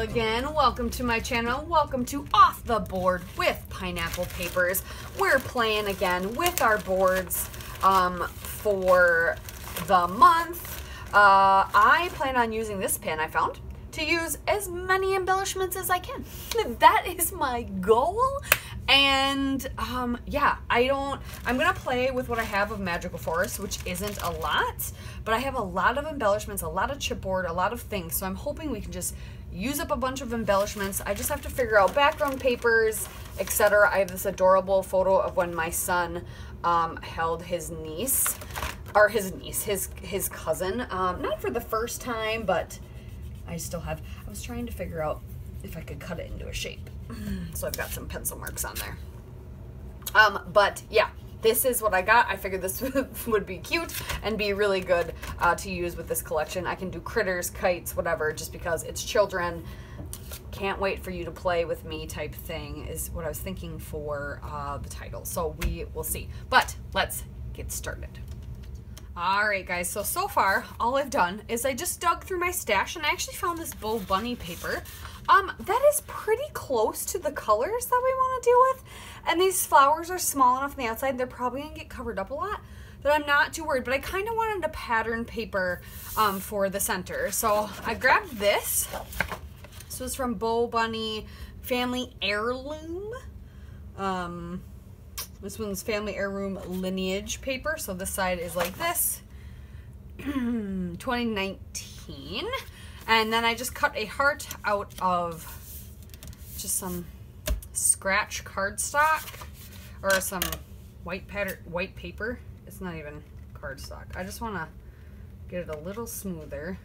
again. Welcome to my channel. Welcome to Off the Board with Pineapple Papers. We're playing again with our boards for the month. I plan on using this pin I found to use as many embellishments as I can. That is my goal. And yeah, I'm gonna play with what I have of Magical Forest, which isn't a lot, but I have a lot of embellishments, a lot of chipboard, a lot of things. So I'm hoping we can just use up a bunch of embellishments. I just have to figure out background papers, etc. I have this adorable photo of when my son held his niece, or his cousin, not for the first time, but I was trying to figure out if I could cut it into a shape. So I've got some pencil marks on there. But yeah, this is what I got. I figured this would be cute and be really good to use with this collection. I can do critters, kites, whatever, just because it's children. Can't wait for you to play with me type thing is what I was thinking for the title. So we will see. But let's get started. Alright guys, so far all I've done is I just dug through my stash and I actually found this Bo Bunny paper. That is pretty close to the colors that we want to deal with. And these flowers are small enough on the outside, they're probably going to get covered up a lot, that I'm not too worried. But I kind of wanted a pattern paper for the center. So I grabbed this. This was from Bo Bunny Family Heirloom. This one's Family Heirloom Lineage paper. So this side is like this. 2019. And then I just cut a heart out of just some scratch cardstock or some white paper. It's not even cardstock. I just want to get it a little smoother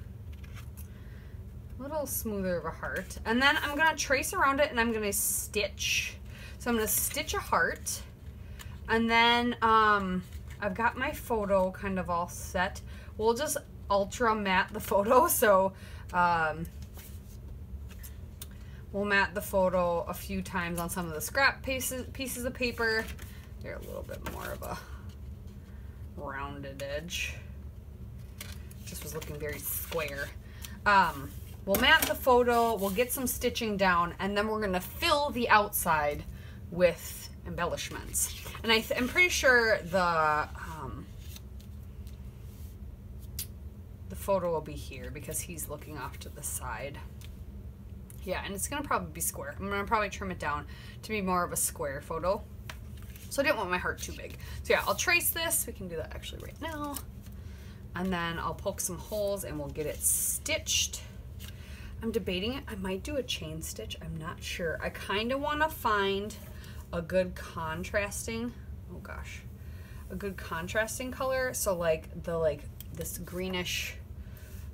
of a heart. And then I'm going to trace around it and I'm going to stitch. So I'm going to stitch a heart. And then I've got my photo kind of all set. We'll just ultra matte the photo. So we'll matte the photo a few times on some of the scrap pieces of paper. They're a little bit more of a rounded edge. Just was looking very square. We'll matte the photo, we'll get some stitching down, and then we're gonna fill the outside with embellishments. And I'm pretty sure the photo will be here because he's looking off to the side. Yeah, and it's gonna probably be square. I'm gonna probably trim it down to be more of a square photo. So I didn't want my heart too big. So yeah, I'll trace this. We can do that actually right now. And then I'll poke some holes and we'll get it stitched. I'm debating it. I might do a chain stitch. I'm not sure. I kind of want to find a good contrasting, oh gosh, a good contrasting color. So like this greenish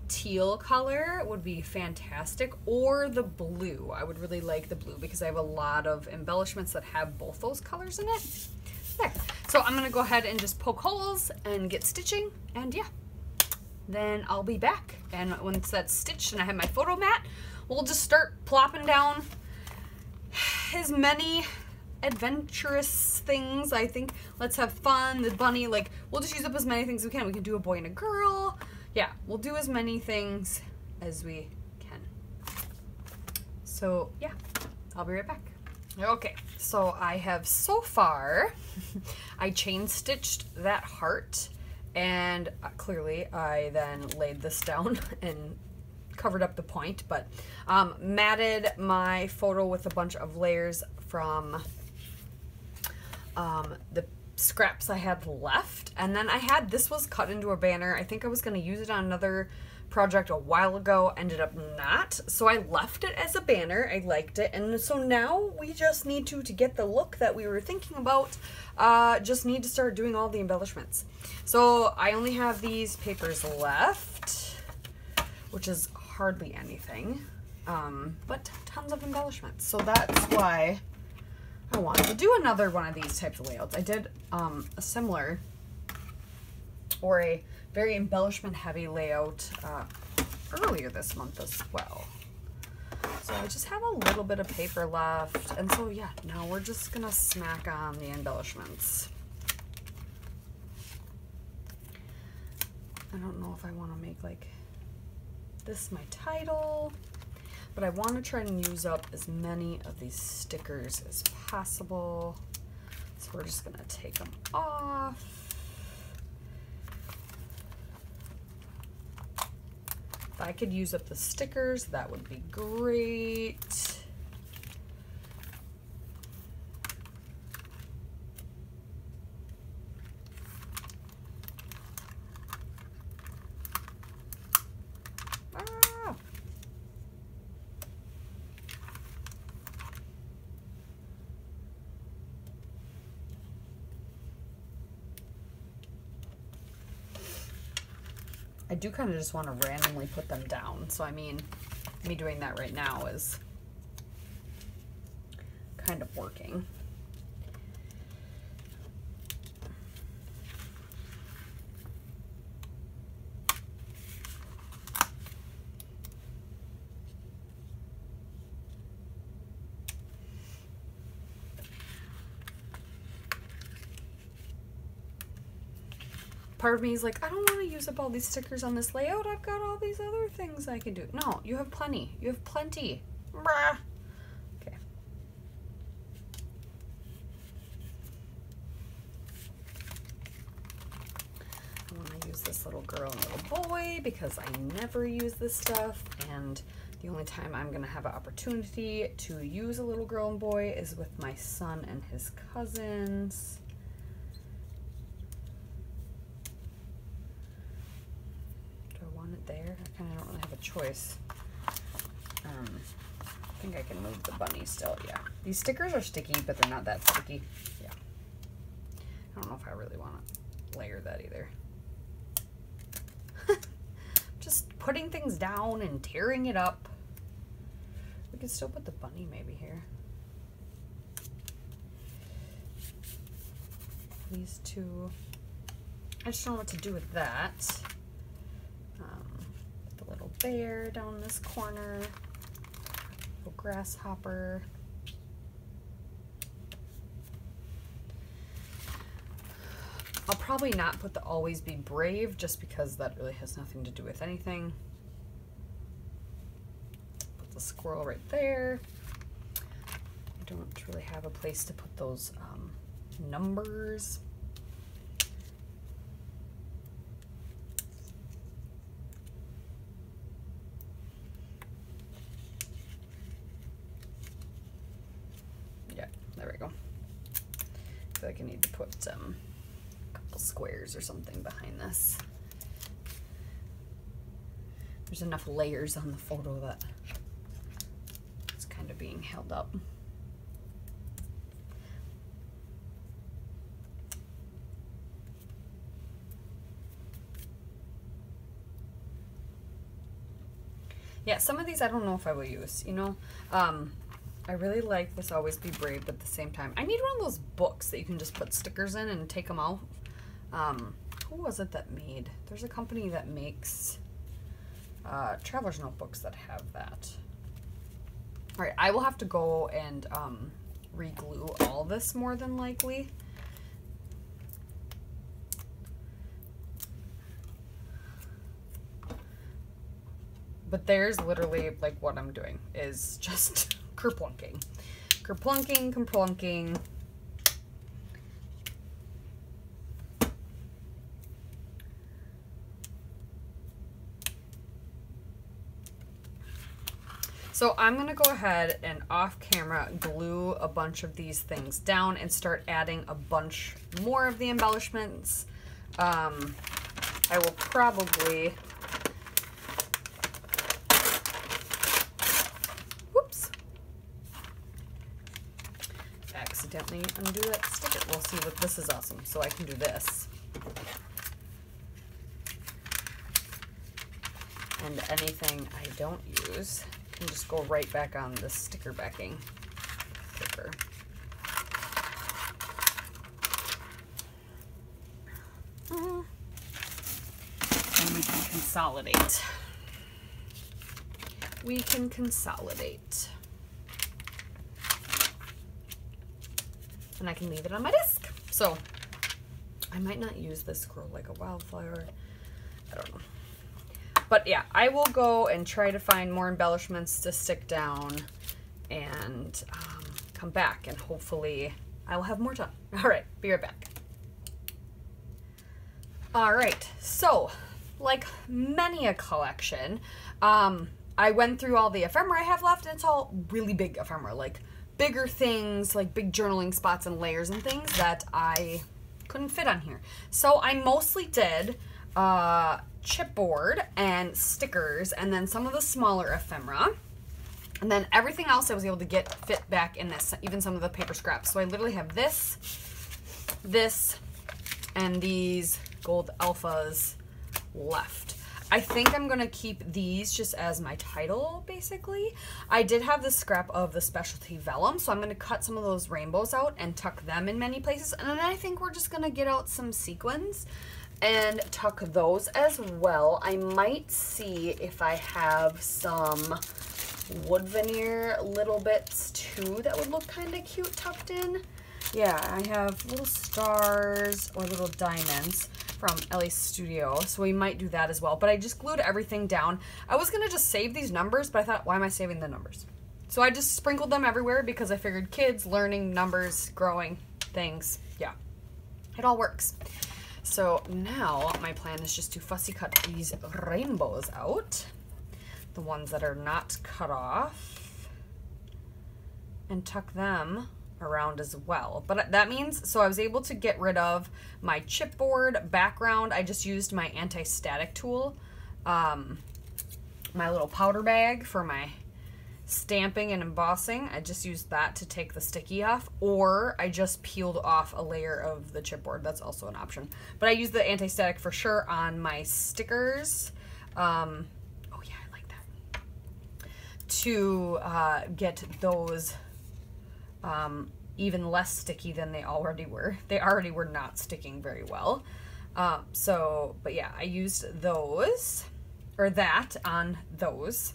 teal color would be fantastic, or the blue. I would really like the blue because I have a lot of embellishments that have both those colors in it. There. So I'm gonna go ahead and just poke holes and get stitching, and yeah, then I'll be back. And once that's stitched and I have my photo mat, we'll just start plopping down as many adventurous things. I think let's have fun. The bunny, like, we'll just use up as many things as we can. We can do a boy and a girl. Yeah, we'll do as many things as we can. So yeah, I'll be right back. Okay, so I have so far, I chain stitched that heart, and clearly I then laid this down and covered up the point, but matted my photo with a bunch of layers from the scraps I had left. And then this was cut into a banner. I think I was going to use it on another project a while ago, ended up not, so I left it as a banner. I liked it, and so now we just need to get the look that we were thinking about. Just need to start doing all the embellishments. So I only have these papers left, which is hardly anything, but tons of embellishments. So that's why I wanted to do another one of these types of layouts. I did a similar, or a very embellishment heavy layout earlier this month as well. So I just have a little bit of paper left, and so yeah, now we're just gonna smack on the embellishments. I don't know if I want to make like this my title. but I want to try and use up as many of these stickers as possible. So we're just going to take them off. If I could use up the stickers, that would be great. I do kind of just want to randomly put them down. So I mean, me doing that right now is kind of working. Part of me is like, I don't want to use up all these stickers on this layout. I've got all these other things I can do. No, you have plenty. You have plenty. Brah. Okay. I want to use this little girl and little boy because I never use this stuff, and the only time I'm going to have an opportunity to use a little girl and boy is with my son and his cousins. It there. I kind of don't really have a choice. I think I can move the bunny still. Yeah. These stickers are sticky, but they're not that sticky. Yeah. I don't know if I really want to layer that either. Just putting things down and tearing it up. We could still put the bunny maybe here. These two. I just don't know what to do with that. The little bear down this corner, little grasshopper. I'll probably not put the always be brave just because that really has nothing to do with anything. Put the squirrel right there. I don't really have a place to put those numbers. There we go. I feel like I need to put a couple squares or something behind this. There's enough layers on the photo that it's kind of being held up. Yeah, some of these I don't know if I will use, you know. I really like this Always Be Brave, but at the same time, I need one of those books that you can just put stickers in and take them out. Who was it that made? There's a company that makes traveler's notebooks that have that. All right, I will have to go and re-glue all this more than likely. But there's literally, like, what I'm doing is just kerplunking. Kerplunking, kerplunking. So I'm going to go ahead and off camera glue a bunch of these things down and start adding a bunch more of the embellishments. I will probably... accidentally undo that sticker. We'll see what this is awesome. So I can do this. And anything I don't use can just go right back on the sticker backing paper. And we can consolidate. We can consolidate. And I can leave it on my desk. So I might not use this squirrel like a wildflower. I don't know. But yeah, I will go and try to find more embellishments to stick down and come back, and hopefully I will have more time. All right, be right back. All right, so like many a collection, I went through all the ephemera I have left, and it's all really big ephemera, like bigger things, like big journaling spots and layers and things that I couldn't fit on here. So I mostly did chipboard and stickers, and then some of the smaller ephemera. And then everything else I was able to fit back in this, even some of the paper scraps. So I literally have this, and these gold alphas left. I think I'm going to keep these just as my title, basically. I did have this scrap of the specialty vellum, so I'm going to cut some of those rainbows out and tuck them in many places. And then I think we're just going to get out some sequins and tuck those as well. I might see if I have some wood veneer little bits too that would look kind of cute tucked in. Yeah, I have little stars or little diamonds from Ellie's Studio, so we might do that as well. But I just glued everything down. I was gonna just save these numbers, but I thought, why am I saving the numbers? So I just sprinkled them everywhere because I figured kids learning numbers, growing things, yeah, it all works. So now my plan is just to fussy cut these rainbows out, the ones that are not cut off, and tuck them around as well. But that means, so I was able to get rid of my chipboard background. I just used my anti-static tool, my little powder bag for my stamping and embossing. I just used that to take the sticky off, or I just peeled off a layer of the chipboard. That's also an option. But I used the anti-static for sure on my stickers. Oh yeah, I like that. To get those even less sticky than they already were. They already were not sticking very well. But yeah, I used those, or that on those.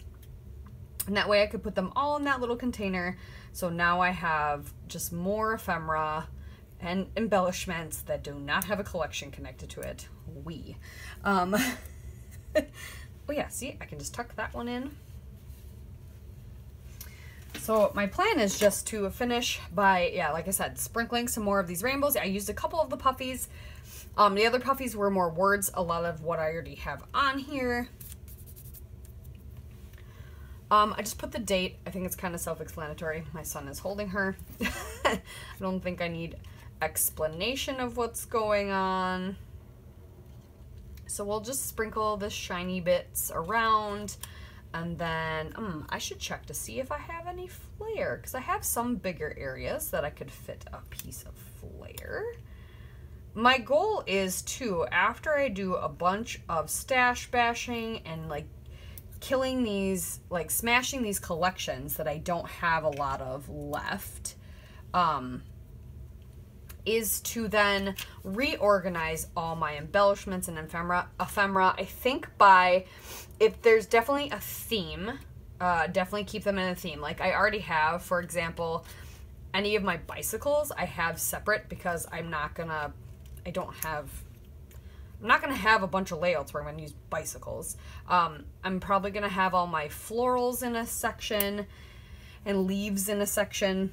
And that way I could put them all in that little container. So now I have just more ephemera and embellishments that do not have a collection connected to it. Oh yeah, see, I can just tuck that one in. So my plan is just to finish by, yeah, like I said, sprinkling some more of these rainbows. I used a couple of the puffies. The other puffies were more words, a lot of what I already have on here. I just put the date. I think it's kind of self-explanatory. My son is holding her. I don't think I need explanation of what's going on. So we'll just sprinkle the shiny bits around. And then I should check to see if I have any flare, because I have some bigger areas that I could fit a piece of flare. My goal is to, after I do a bunch of stash bashing and like killing these, like smashing these collections that I don't have a lot of left, is to then reorganize all my embellishments and ephemera. I think if there's definitely a theme, definitely keep them in a theme. Like I already have, for example, any of my bicycles I have separate because I'm not gonna have a bunch of layouts where I'm gonna use bicycles. I'm probably gonna have all my florals in a section and leaves in a section.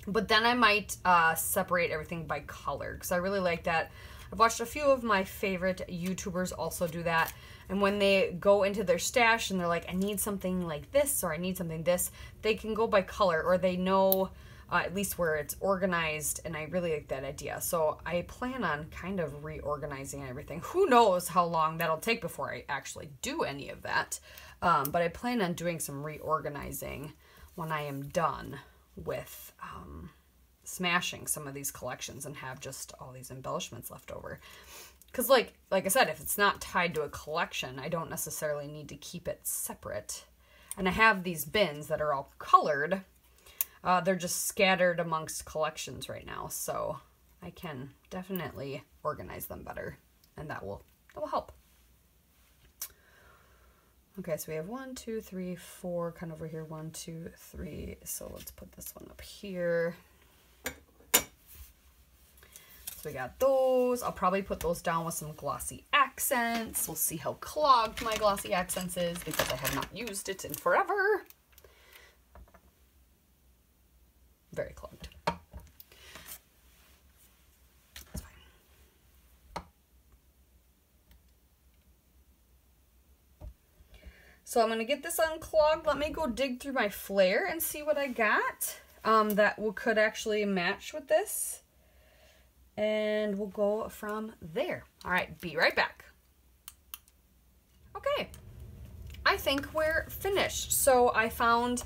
But then I might separate everything by color, because I really like that. I've watched a few of my favorite YouTubers also do that, and when they go into their stash and they're like, I need something like this, or I need something this, they can go by color, or they know at least where it's organized, and I really like that idea. So I plan on kind of reorganizing everything. Who knows how long that'll take before I actually do any of that, but I plan on doing some reorganizing when I am done with smashing some of these collections and have just all these embellishments left over. Because like I said, if it's not tied to a collection, I don't necessarily need to keep it separate. And I have these bins that are all colored. They're just scattered amongst collections right now, so I can definitely organize them better, and that will help. Okay, so we have 1, 2, 3, 4, kind of over here, 1, 2, 3. So let's put this one up here. So we got those. I'll probably put those down with some glossy accents. We'll see how clogged my glossy accents is because I have not used it in forever. Very clogged. That's fine. So I'm going to get this unclogged. Let me go dig through my flare and see what I got that could actually match with this. And we'll go from there. All right, be right back. Okay, I think we're finished. So I found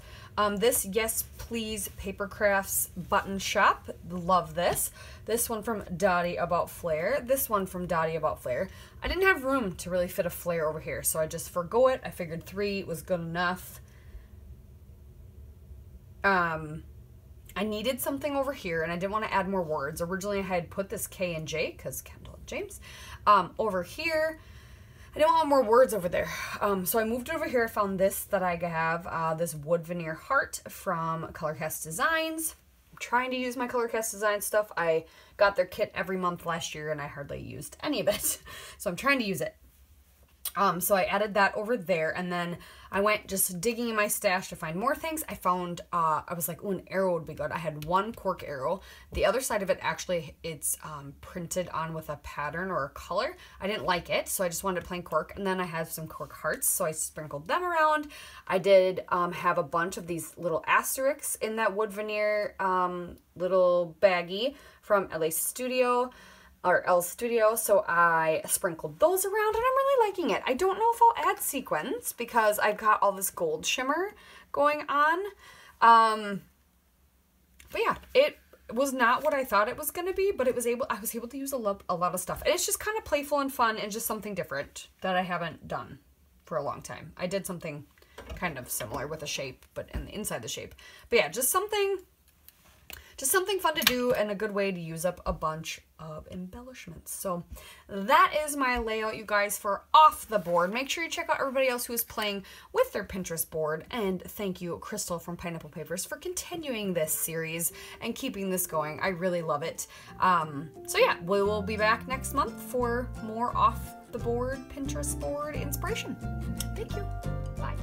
this Yes Please Paper Crafts button shop. Love this. This one from Dottie About Flair. This one from Dottie About Flair. I didn't have room to really fit a flare over here, so I just forgo it. I figured 3 was good enough. I needed something over here, and I didn't want to add more words. Originally, I had put this K and J, because Kendall and James. Over here, I didn't want more words over there. So I moved it over here. I found this that I have, this wood veneer heart from Colorcast Designs. I'm trying to use my Colorcast Design stuff. I got their kit every month last year, and I hardly used any of it. So I'm trying to use it. So I added that over there, and then I went just digging in my stash to find more things. I found, I was like, oh, an arrow would be good. I had one cork arrow. The other side of it, actually, it's printed on with a pattern or a color. I didn't like it, so I just wanted plain cork, and then I have some cork hearts, so I sprinkled them around. I did have a bunch of these little asterisks in that wood veneer little baggie from LA's Studio. Or L's Studio, so I sprinkled those around, and I'm really liking it. I don't know if I'll add sequins because I've got all this gold shimmer going on. But yeah, it was not what I thought it was going to be, but I was able to use a lot of stuff. And it's just kind of playful and fun and just something different that I haven't done for a long time. I did something kind of similar with a shape, but inside the shape. But yeah, just something fun to do and a good way to use up a bunch of embellishments. So that is my layout, you guys, for Off the Board. Make sure you check out everybody else who is playing with their Pinterest board. And thank you, Crystal from Pineapple Papers, for continuing this series and keeping this going. I really love it. So yeah, we will be back next month for more Off the Board Pinterest board inspiration. Thank you. Bye.